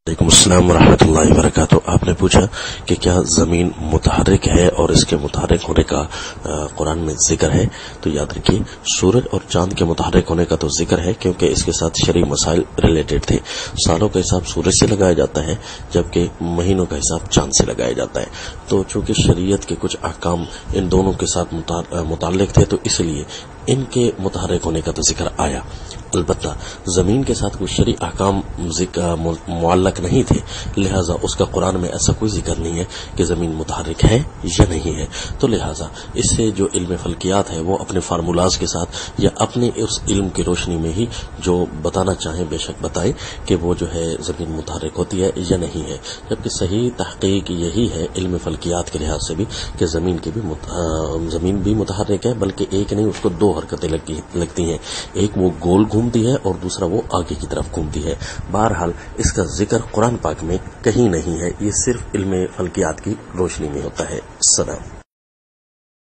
وعلیکم السلام ورحمۃ اللہ وبرکاتہ۔ آپ نے پوچھا کہ کیا زمین متحرک ہے اور اس کے متحرک ہونے کا قرآن میں ذکر ہے؟ تو یاد رکھیے، سورج اور چاند کے متحرک ہونے کا تو ذکر ہے، کیونکہ اس کے ساتھ شرعی مسائل ریلیٹڈ تھے۔ سالوں کا حساب سورج سے لگایا جاتا ہے، جبکہ مہینوں کا حساب چاند سے لگایا جاتا ہے۔ تو چونکہ شریعت کے کچھ احکام ان دونوں کے ساتھ متعلق تھے، تو اس لیے ان کے متحرک ہونے کا تو ذکر آیا۔ البتہ زمین کے ساتھ کوئی شرعی احکام معلق نہیں تھے، لہذا اس کا قرآن میں ایسا کوئی ذکر نہیں ہے کہ زمین متحرک ہے یا نہیں ہے۔ تو لہذا اس سے جو علم فلکیات ہے وہ اپنے فارمولاز کے ساتھ یا اپنے اس علم کی روشنی میں ہی جو بتانا چاہیں بے شک بتائیں کہ وہ جو ہے زمین متحرک ہوتی ہے یا نہیں ہے، جبکہ صحیح تحقیق یہی ہے علم فلکیات کے لحاظ سے بھی کہ زمین بھی متحرک ہے، بلکہ ایک نہیں، اس کو دو حرکتیں لگتی ہیں، ایک وہ گول گھومتی ہے اور دوسرا وہ آگے کی طرف گھومتی ہے۔ بہرحال اس کا ذکر قرآن پاک میں کہیں نہیں ہے، یہ صرف علم فلکیات کی روشنی میں ہوتا ہے۔ السلام۔